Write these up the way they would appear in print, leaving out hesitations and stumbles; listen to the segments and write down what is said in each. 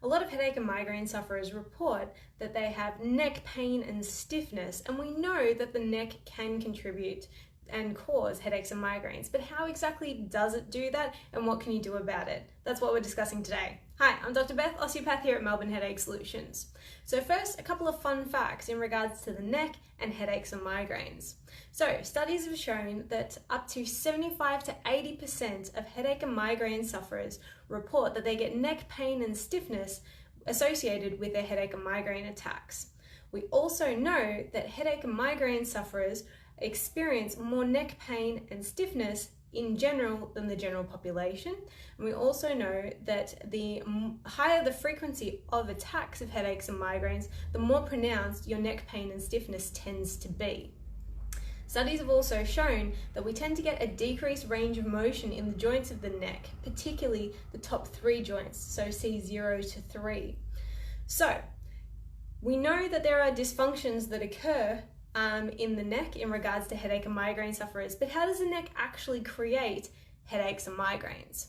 A lot of headache and migraine sufferers report that they have neck pain and stiffness, and we know that the neck can contribute and cause headaches and migraines, but how exactly does it do that, and what can you do about it? That's what we're discussing today. Hi, I'm Dr. Beth, osteopath here at Melbourne Headache Solutions. So first, a couple of fun facts in regards to the neck and headaches and migraines. So studies have shown that up to 75 to 80% of headache and migraine sufferers report that they get neck pain and stiffness associated with their headache and migraine attacks. We also know that headache and migraine sufferers experience more neck pain and stiffness in general than the general population. And we also know that the higher the frequency of attacks of headaches and migraines, the more pronounced your neck pain and stiffness tends to be. Studies have also shown that we tend to get a decreased range of motion in the joints of the neck, particularly the top 3 joints, so C0 to 3. So we know that there are dysfunctions that occur in the neck in regards to headache and migraine sufferers, but how does the neck actually create headaches and migraines?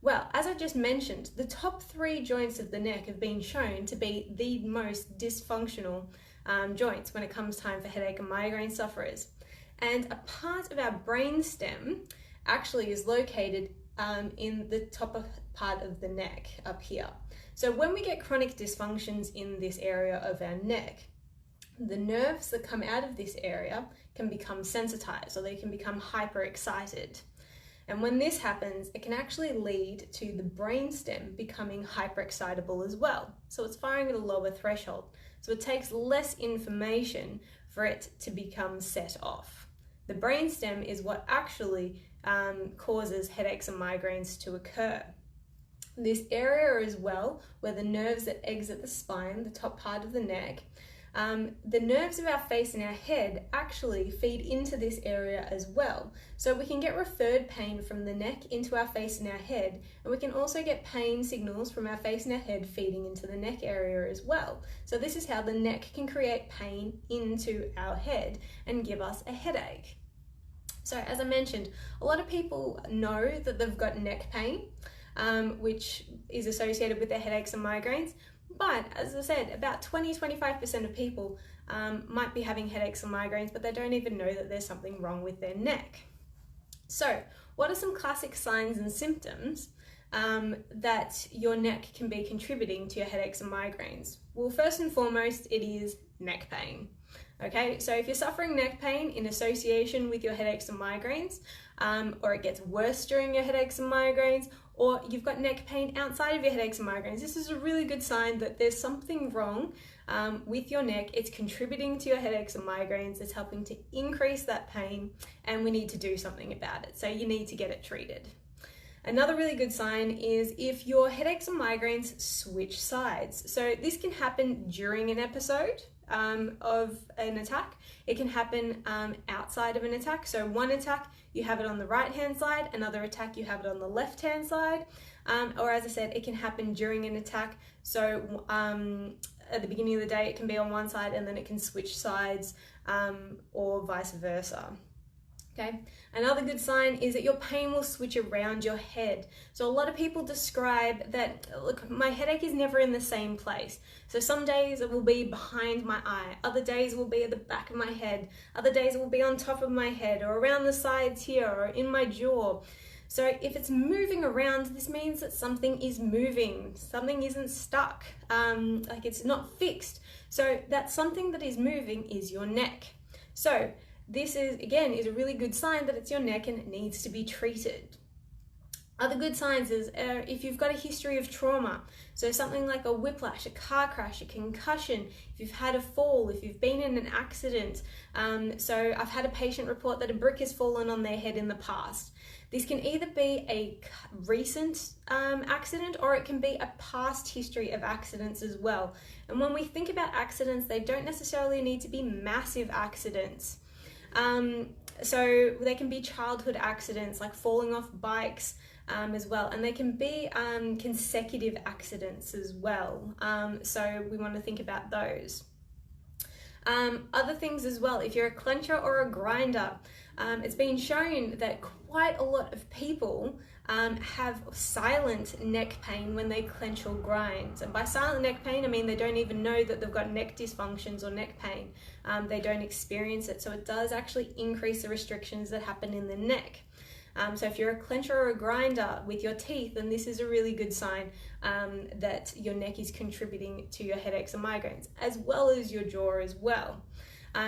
Well, as I just mentioned, the top 3 joints of the neck have been shown to be the most dysfunctional joints when it comes time for headache and migraine sufferers. And a part of our brainstem actually is located in the top part of the neck up here. So when we get chronic dysfunctions in this area of our neck, the nerves that come out of this area can become sensitized, or they can become hyperexcited. And when this happens, it can actually lead to the brainstem becoming hyperexcitable as well. So it's firing at a lower threshold. So it takes less information for it to become set off. The brainstem is what actually causes headaches and migraines to occur. This area as well, where the nerves that exit the spine, the top part of the neck, the nerves of our face and our head actually feed into this area as well. So we can get referred pain from the neck into our face and our head, and we can also get pain signals from our face and our head feeding into the neck area as well. So this is how the neck can create pain into our head and give us a headache. So as I mentioned, a lot of people know that they've got neck pain, which is associated with their headaches and migraines. But as I said, about 20-25% of people might be having headaches and migraines, but they don't even know that there's something wrong with their neck. So what are some classic signs and symptoms that your neck can be contributing to your headaches and migraines? Well, first and foremost, it is neck pain. Okay, so if you're suffering neck pain in association with your headaches and migraines, or it gets worse during your headaches and migraines, or you've got neck pain outside of your headaches and migraines, this is a really good sign that there's something wrong with your neck. It's contributing to your headaches and migraines. It's helping to increase that pain, and we need to do something about it. So you need to get it treated. Another really good sign is if your headaches and migraines switch sides. So this can happen during an episode of an attack. It can happen outside of an attack. So one attack, you have it on the right hand side, another attack, you have it on the left hand side. Or as I said, it can happen during an attack. So at the beginning of the day, it can be on one side and then it can switch sides, or vice versa. Okay. Another good sign is that your pain will switch around your head. So a lot of people describe that, look, my headache is never in the same place. So some days it will be behind my eye, other days it will be at the back of my head, other days it will be on top of my head, or around the sides here, or in my jaw. So if it's moving around, this means that something is moving, something isn't stuck, like it's not fixed. So that something that is moving is your neck. So this is a really good sign that it's your neck and it needs to be treated. Other good signs is if you've got a history of trauma, so something like a whiplash, a car crash, a concussion, if you've had a fall, if you've been in an accident. So I've had a patient report that a brick has fallen on their head in the past. This can either be a recent accident, or it can be a past history of accidents as well. And when we think about accidents, they don't necessarily need to be massive accidents. So they can be childhood accidents like falling off bikes as well, and they can be consecutive accidents as well. So we want to think about those. Other things as well, if you're a clencher or a grinder, it's been shown that quite a lot of people have silent neck pain when they clench or grind. And by silent neck pain, I mean they don't even know that they've got neck dysfunctions or neck pain. They don't experience it. So it does actually increase the restrictions that happen in the neck. So if you're a clencher or a grinder with your teeth, then this is a really good sign that your neck is contributing to your headaches and migraines, as well as your jaw as well.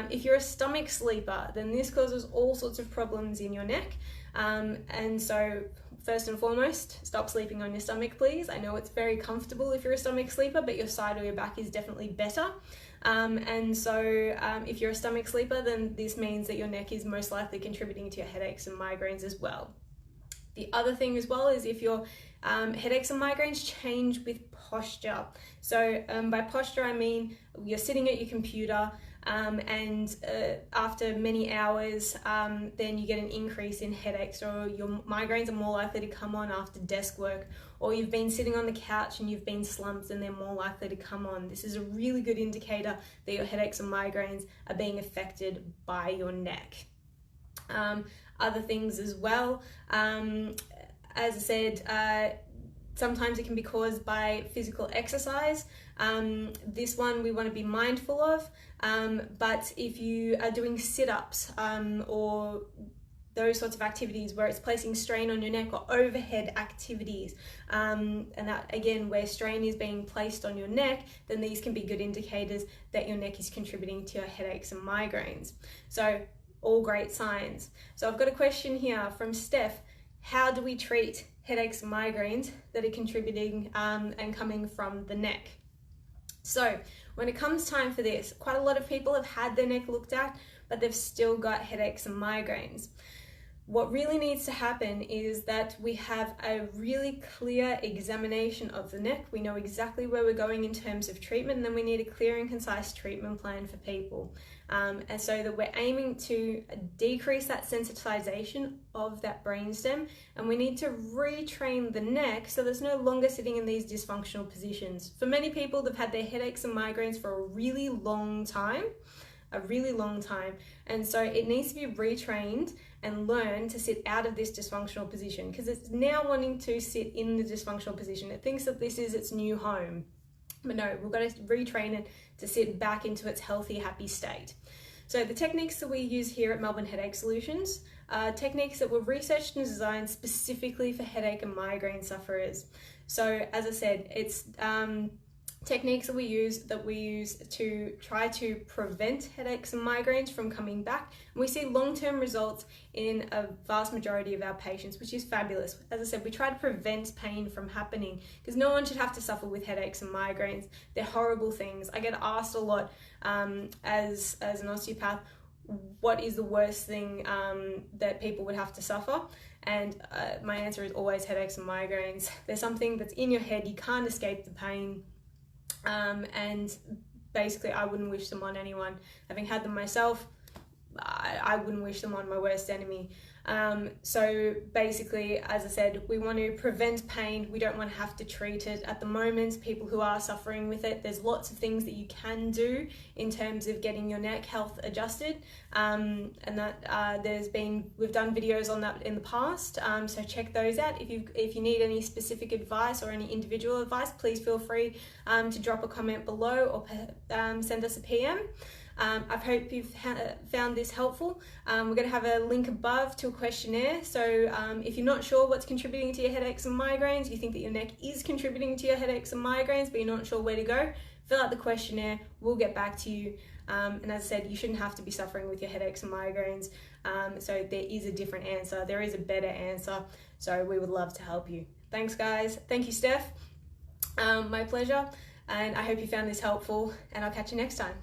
If you're a stomach sleeper, then this causes all sorts of problems in your neck. And so first and foremost, stop sleeping on your stomach, please. I know it's very comfortable if you're a stomach sleeper, but your side or your back is definitely better. If you're a stomach sleeper, then this means that your neck is most likely contributing to your headaches and migraines as well. The other thing as well is if your headaches and migraines change with posture. So by posture, I mean you're sitting at your computer after many hours, then you get an increase in headaches, or your migraines are more likely to come on after desk work, or you've been sitting on the couch and you've been slumped and they're more likely to come on. This is a really good indicator that your headaches and migraines are being affected by your neck. Other things as well, as I said, sometimes it can be caused by physical exercise. This one we want to be mindful of, but if you are doing sit-ups or those sorts of activities where it's placing strain on your neck, or overhead activities, and that again where strain is being placed on your neck, then these can be good indicators that your neck is contributing to your headaches and migraines. So all great signs. So I've got a question here from Steph. How do we treat headaches and migraines that are contributing and coming from the neck? So when it comes time for this, quite a lot of people have had their neck looked at, but they've still got headaches and migraines. What really needs to happen is that we have a really clear examination of the neck. We know exactly where we're going in terms of treatment, and then we need a clear and concise treatment plan for people. And so that we're aiming to decrease that sensitization of that brainstem, and we need to retrain the neck so that it's no longer sitting in these dysfunctional positions. For many people, they've had their headaches and migraines for a really long time, and so it needs to be retrained and learn to sit out of this dysfunctional position, because it's now wanting to sit in the dysfunctional position. It thinks that this is its new home, but no, we've got to retrain it to sit back into its healthy, happy state. So the techniques that we use here at Melbourne Headache Solutions are techniques that were researched and designed specifically for headache and migraine sufferers. So as I said, it's techniques that we use to try to prevent headaches and migraines from coming back. And we see long-term results in a vast majority of our patients, which is fabulous. As I said, we try to prevent pain from happening, because no one should have to suffer with headaches and migraines. They're horrible things. I get asked a lot as an osteopath, what is the worst thing that people would have to suffer? And my answer is always headaches and migraines. There's something that's in your head, you can't escape the pain. And basically I wouldn't wish them on anyone. Having had them myself, I wouldn't wish them on my worst enemy. So basically, as I said, we want to prevent pain. We don't want to have to treat it at the moment. People who are suffering with it, there's lots of things that you can do in terms of getting your neck health adjusted, and that we've done videos on that in the past, so check those out. If you need any specific advice or any individual advice, please feel free to drop a comment below, or send us a PM. I hope you've found this helpful. We're going to have a link above to a questionnaire. So if you're not sure what's contributing to your headaches and migraines, you think that your neck is contributing to your headaches and migraines, but you're not sure where to go, fill out the questionnaire. We'll get back to you. And as I said, you shouldn't have to be suffering with your headaches and migraines. So there is a different answer. There is a better answer. So we would love to help you. Thanks, guys. Thank you, Steph. My pleasure. And I hope you found this helpful, and I'll catch you next time.